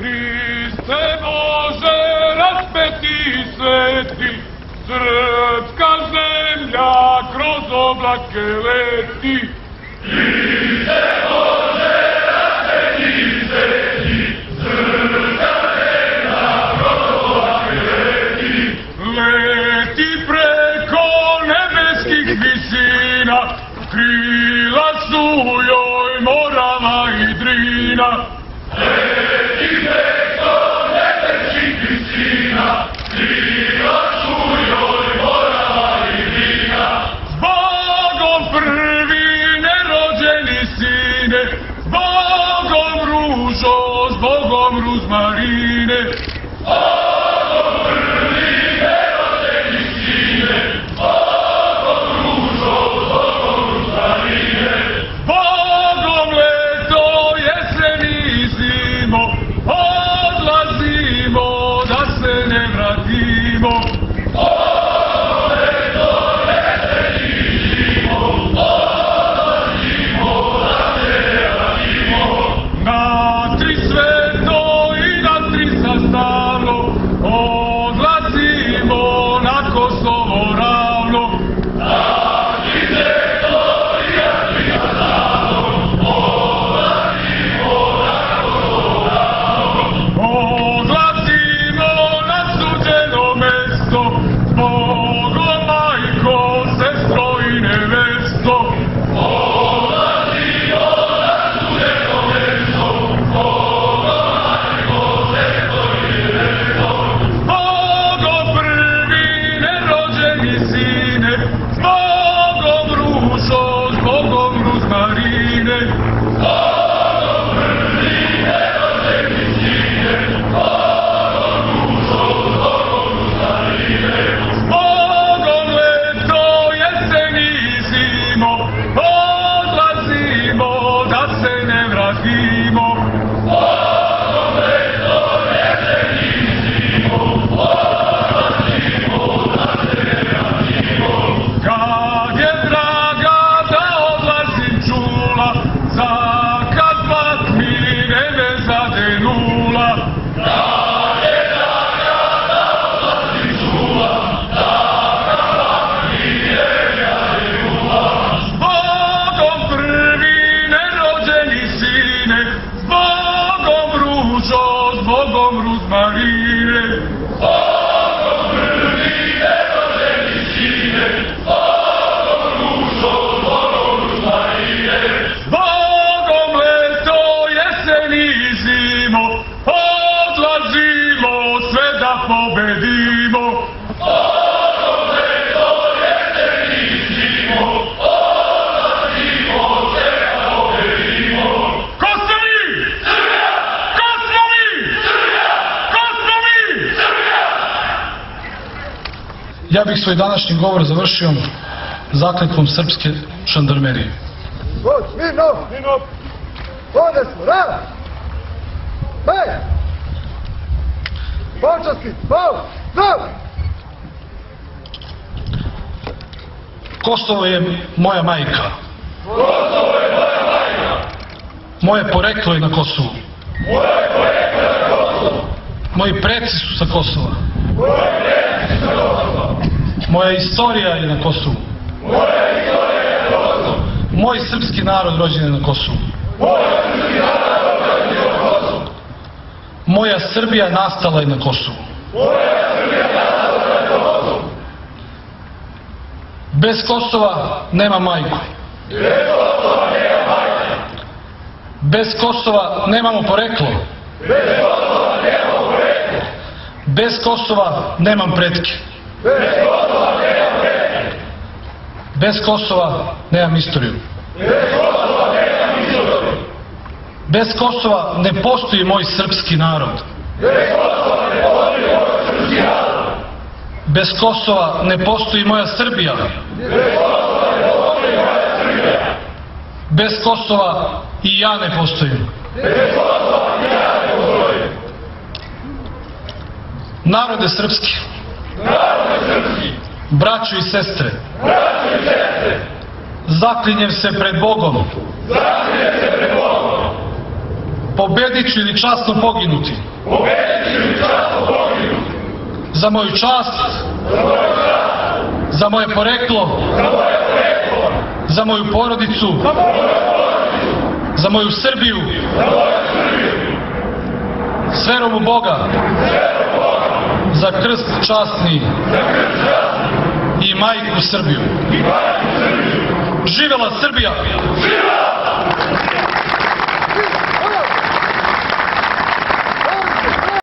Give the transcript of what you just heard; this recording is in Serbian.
Hriste Bože, raspeti i sveti, srpska zemlja kroz oblake leti. Hriste Bože, raspeti i sveti, srpska zemlja kroz oblake leti. Leti preko nebeskih visina, krila su joj Morava i Drina. Leti preko nebeskih visina, krila su joj Morava i Drina. Zbogom prvi nerođeni sine, zbogom ružo, zbogom ruzmarine. Zbogom prvi nerođeni sine, zbogom ružo, zbogom ruzmarine. Zbogom leto, jesen i zimo, odlazimo da se ne vratimo. Zbogom leto, jesen i zimo, odlazimo da se ne vratimo. Na tri sveto i na tri sastavno, odlazimo na Kosovo ravno. Odlazimo na suđeno mesto, zbogom majko, sestro i nevesto. Odlazimo na suđeno mesto, zbogom majko, sestro i nevesto. Zbogom prvi nerođeni sine, zbogom ružo, zbogom ruzmarine. Zbogom prvi nerođeni sine, zbogom ružo, zbogom ruzmarine. Zbogom leto, jesen i zimo, odlazimo da se ne vratimo. Zbogom leto, jesen i zimo, odlazimo da se ne vratimo. Kad je draga da odlazim čula, zakad patmi nebe zadenula. Kad je draga da odlazim čula, zakad mi nebe zadenula. Zbogom prvi nerođeni sine, zbogom ružo, zbogom ruzmarine. Zbogom prvi nerođeni sine, zbogom ružo, zbogom ruzmarine. Zbogom leto, jesen i zimo, odlazimo sve da pobedimo. Zbogom leto, jesen i zimo, odlazimo sve da pobedimo. Ko smo mi? Srbija! Ko smo mi? Srbija! Ko smo mi? Srbija! Ja bih svoj današnji govor završio zakletvom srpske žandarmerije. Mirno! Ovdje smo, rad! Hej! Počasti! Zav! Kosovo je moja majka. Kosovo je moja majka. Moje poreklo je na Kosovu. Moje poreklo je na Kosovu. Moji preci su sa Kosova. Moje preci su sa Kosova. Moja istorija je na Kosovu. Moja istorija je na Kosovu. Moj srpski narod rođen je na Kosovu. Moja srpski narod rođen je na Kosovu. Moja Srbija nastala je na Kosovu. Moja Srbija nastala je na Kosovu. Bez Kosova nema majku. Bez Kosova nema majka. Bez Kosova nemamo poreklo. Bez Kosova nemamo poreklo. Bez Kosova nemam pretke. Bez Kosova nemam pretke. Bez Kosova nemam istoriju. Bez Kosova nemam istoriju. Bez Kosova ne postoji moj srpski narod. Bez Kosova ne postoji moj srpski narod. Bez Kosova ne postoji moja Srbija. Bez Kosova ne postoji moja Srbija. Bez Kosova i ja ne postojim. Bez Kosova i ja ne postojim. Narode srpski, Narode srpski, braćo i sestre, braćo i sestre, zaklinjem se pred Bogom zaklinjem se pred Bogom pobedit ću ili časno poginuti za moju čast, za moje poreklo, za moju porodicu, za moju Srbiju, s verom u Boga, za krst časni i majku Srbiju. Živela Srbija!